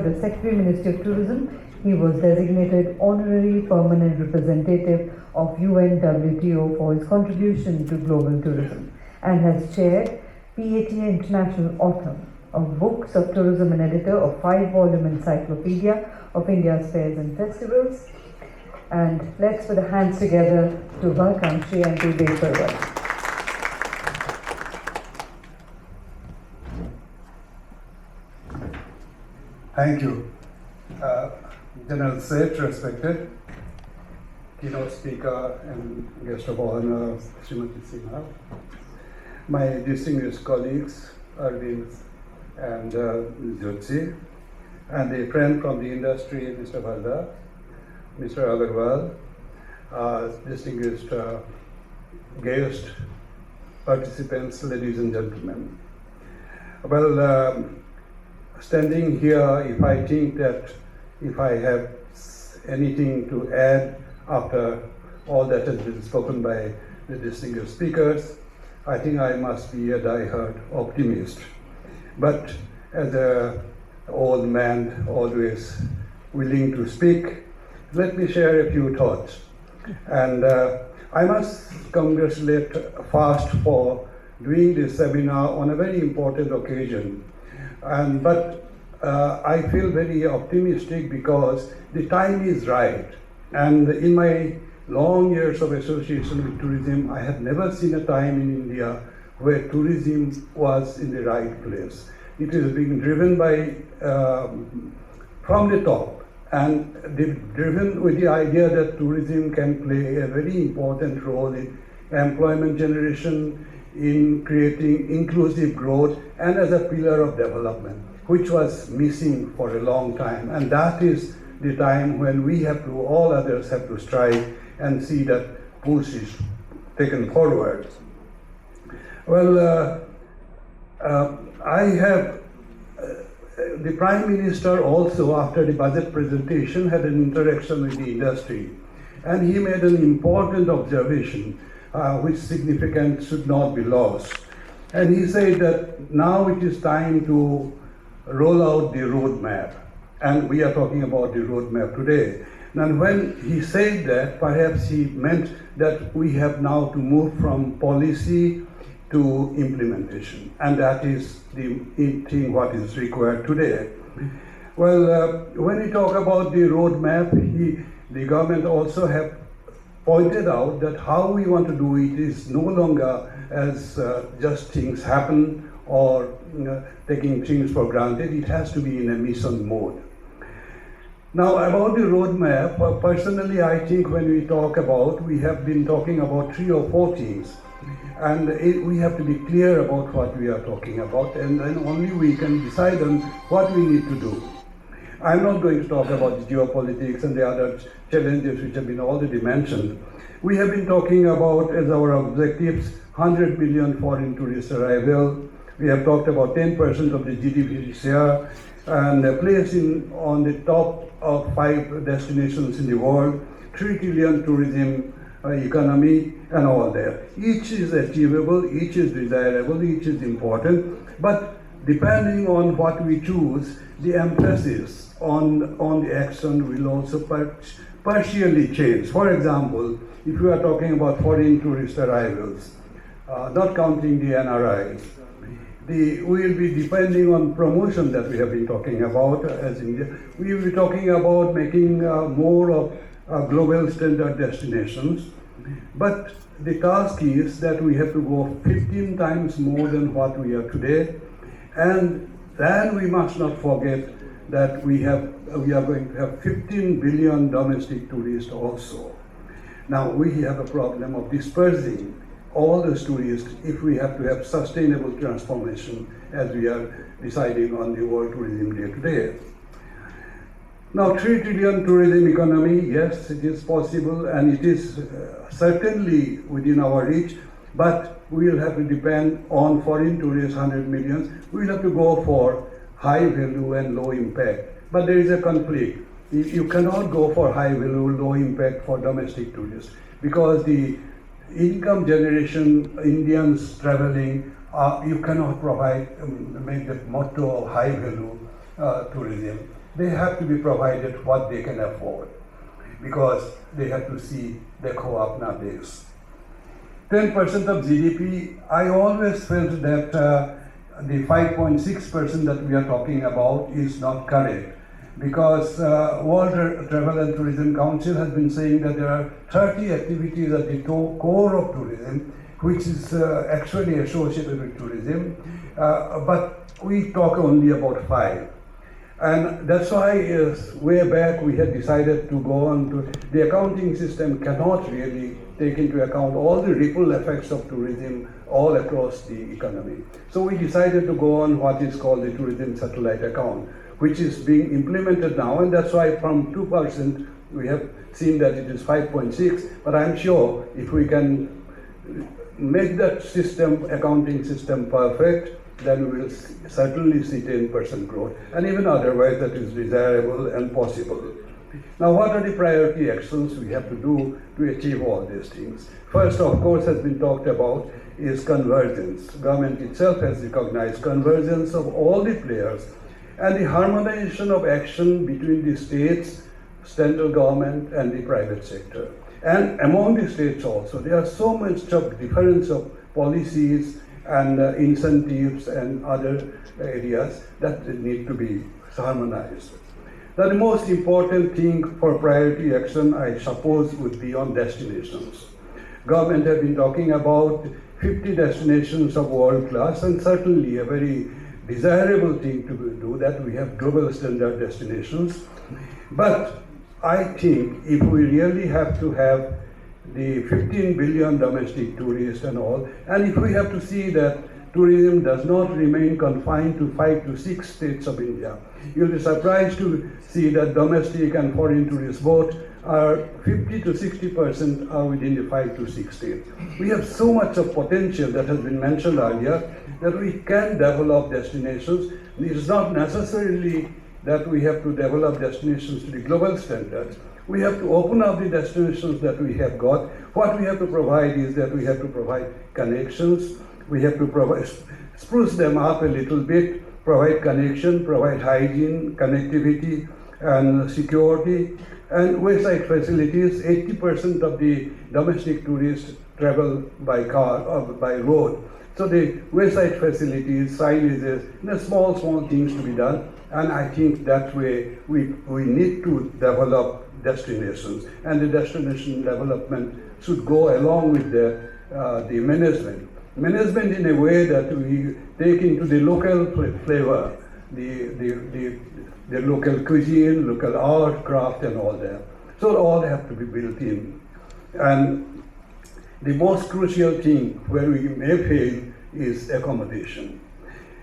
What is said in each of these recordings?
the Secretary Ministry of Tourism, he was designated Honorary Permanent Representative of UNWTO for his contribution to global tourism and has chaired PATA International Author of Books of Tourism and editor of 5-volume Encyclopedia of India's Fairs and Festivals. And let's put the hands together to welcome Shri M.P. Devarwal. Thank you. General Seth, respected keynote speaker and guest of honor, Srimati Sinha, my distinguished colleagues, Arvind and Jyotsi, and a friend from the industry, Mr. Bharda, Mr. Agarwal, distinguished guest, participants, ladies and gentlemen. Well, standing here, if I think that if I have anything to add after all that has been spoken by the distinguished speakers, I think I must be a die-hard optimist. But as an old man, always willing to speak, let me share a few thoughts. And I must congratulate FAST for doing this seminar on a very important occasion. But I feel very optimistic because the time is right. And in my long years of association with tourism, I have never seen a time in India where tourism was in the right place. It is being driven by from the top, and driven with the idea that tourism can play a very important role in employment generation, in creating inclusive growth, and as a pillar of development, which was missing for a long time. And that is the time when we have to, all others have to strive and see that push is taken forward. Well, I have, the Prime Minister also, after the budget presentation, had an interaction with the industry. And he made an important observation, which significance should not be lost. And he said that now it is time to roll out the roadmap. And we are talking about the roadmap today. And when he said that, perhaps he meant that we have now to move from policy to implementation. And that is the thing what is required today. Well, when we talk about the roadmap, the government also have pointed out that how we want to do it is no longer as just things happen or taking things for granted. It has to be in a mission mode. Now, about the roadmap, personally, I think when we talk about, we have been talking about 3 or 4 things. And we have to be clear about what we are talking about, and then only we can decide on what we need to do. I'm not going to talk about the geopolitics and the other challenges which have been already mentioned. We have been talking about, as our objectives, 100 million foreign tourist arrival. We have talked about 10% of the GDP share, and a place on the top of 5 destinations in the world, 3 trillion tourism economy, and all that. Each is achievable, each is desirable, each is important, but depending on what we choose, the emphasis on the action will also partially change. For example, if we are talking about foreign tourist arrivals, not counting the NRIs, we will be depending on promotion that we have been talking about as India. We will be talking about making more of global standard destinations. But the task is that we have to go 15 times more than what we are today. And then we must not forget that we are going to have 15 billion domestic tourists also. Now we have a problem of dispersing all those tourists if we have to have sustainable transformation as we are deciding on the World Tourism Day today. Now 3 trillion tourism economy, yes, it is possible and it is certainly within our reach, but we will have to depend on foreign tourists, 100 million. We will have to go for high value and low impact. But there is a conflict. You cannot go for high value, low impact for domestic tourists because the income generation, Indians traveling, you cannot provide, make the motto of high value tourism. they have to be provided what they can afford, because they have to see the co-op nowadays. 10% of GDP, I always felt that the 5.6% that we are talking about is not correct, because World Travel and Tourism Council has been saying that there are 30 activities at the core of tourism, which is actually associated with tourism, but we talk only about 5. And that's why way back we had decided to go on to, the accounting system cannot really take into account all the ripple effects of tourism all across the economy. So we decided to go on what is called the tourism satellite account, which is being implemented now, and that's why from 2% we have seen that it is 5.6, but I'm sure if we can make that system, accounting system perfect, then we will certainly see 10% growth, and even otherwise that is desirable and possible. Now, what are the priority actions we have to do to achieve all these things? First, of course, has been talked about is convergence. Government itself has recognized convergence of all the players and the harmonization of action between the states, central government, and the private sector. And among the states also, there are so much of difference of policies and incentives and other areas that need to be harmonized. Now, the most important thing for priority action, I suppose, would be on destinations. Government have been talking about 50 destinations of world class, and certainly a very desirable thing to do that. We have global standard destinations. But I think if we really have to have the 15 billion domestic tourists and all, and if we have to see that tourism does not remain confined to 5 to 6 states of India, you'll be surprised to see that domestic and foreign tourists both are 50 to 60% are within the 5 to 6 states. We have so much of potential that has been mentioned earlier that we can develop destinations. It is not necessarily that we have to develop destinations to the global standards. We have to open up the destinations that we have got. What we have to provide is that we have to provide connections. We have to provide, spruce them up a little bit, provide connection, provide hygiene, connectivity, and security, and wayside facilities. 80% of the domestic tourists travel by car or by road. So the wayside facilities, signages, small things to be done. And I think that way we need to develop destinations, and the destination development should go along with the management. Management in a way that we take into the local flavor, the local cuisine, local art, craft, and all that. So all have to be built in. And the most crucial thing where we may fail is accommodation.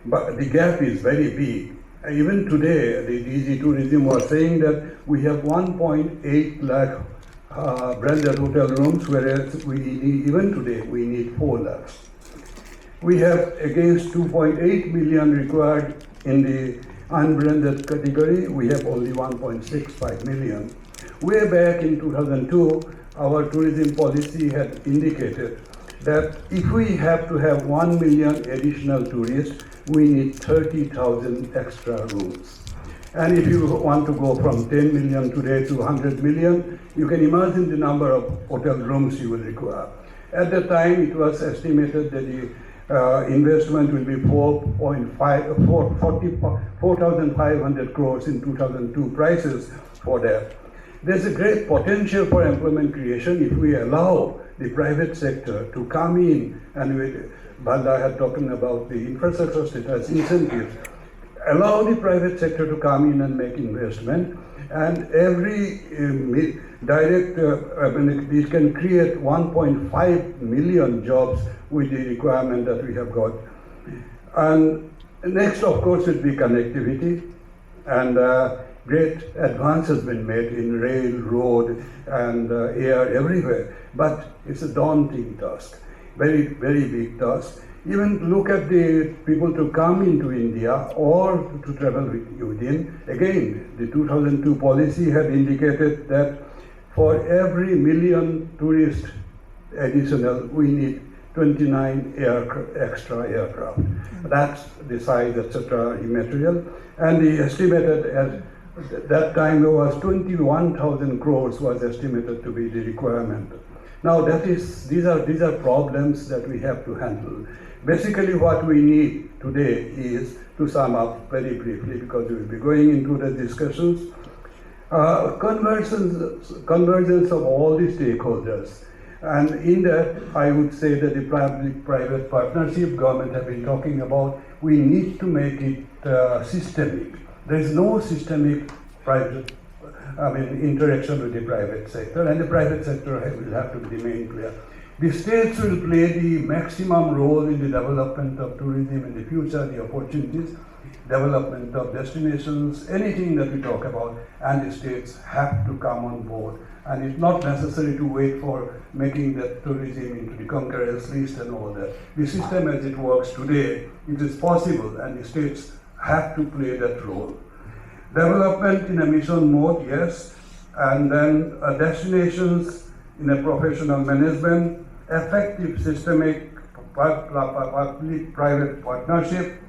But the gap is very big. Even today, the DG Tourism was saying that we have 1.8 lakh branded hotel rooms, whereas even today we need 4 lakhs. We have against 2.8 million required in the unbranded category, we have only 1.65 million. Way back in 2002, our tourism policy had indicated that if we have to have 1 million additional tourists, we need 30,000 extra rooms. And if you want to go from 10 million today to 100 million, you can imagine the number of hotel rooms you will require. At the time, it was estimated that the investment will be 4,500 crores in 2002 prices for that. There's a great potential for employment creation if we allow the private sector to come in, and Bhalda had talked about the infrastructure status incentives. Allow the private sector to come in and make investment, and every direct, it can create 1.5 million jobs with the requirement that we have got. And next, of course, would be connectivity, and great advance has been made in rail, road, and air everywhere, but it's a daunting task, very, very big task. Even look at the people to come into India or to travel within. Again, the 2002 policy had indicated that for every million tourists additional, we need 29 extra aircraft. That's the size, etc., immaterial. And the estimated as that time there was 21,000 crores was estimated to be the requirement. Now these are problems that we have to handle. Basically what we need today is, to sum up very briefly because we will be going into the discussions, convergence of all the stakeholders. And in that, I would say that the public-private partnership government have been talking about, we need to make it systemic. There is no systemic interaction with the private sector, and the private sector will have to be the main player. The states will play the maximum role in the development of tourism in the future, the opportunities, development of destinations, anything that we talk about, and the states have to come on board. And it's not necessary to wait for making that tourism into the concurrence list and all that. The system as it works today, it is possible, and the states have to play that role. Development in a mission mode, yes, and then destinations in a professional management, effective systemic public-private partnership,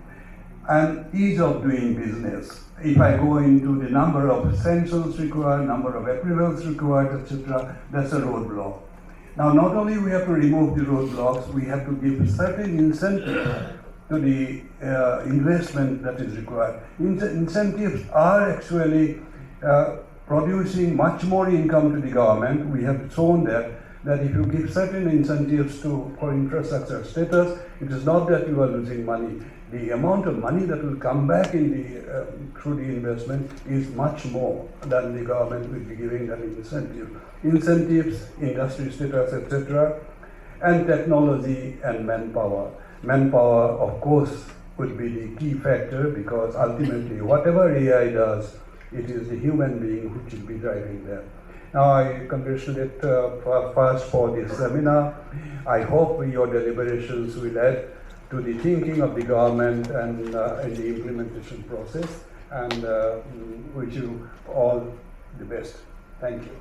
and ease of doing business. If I go into the number of sanctions required, number of approvals required, etc., that's a roadblock. Now, not only we have to remove the roadblocks, we have to give certain incentives to the investment that is required. Incentives are actually producing much more income to the government. We have shown that if you give certain incentives for infrastructure status, it is not that you are losing money. The amount of money that will come back through the investment is much more than the government will be giving them incentives, industry status, etc., and technology and manpower. Manpower, of course, would be the key factor because ultimately, whatever AI does, it is the human being which will be driving that. Now, I congratulate first for this seminar. I hope your deliberations will add to the thinking of the government and in the implementation process, and wish you all the best. Thank you.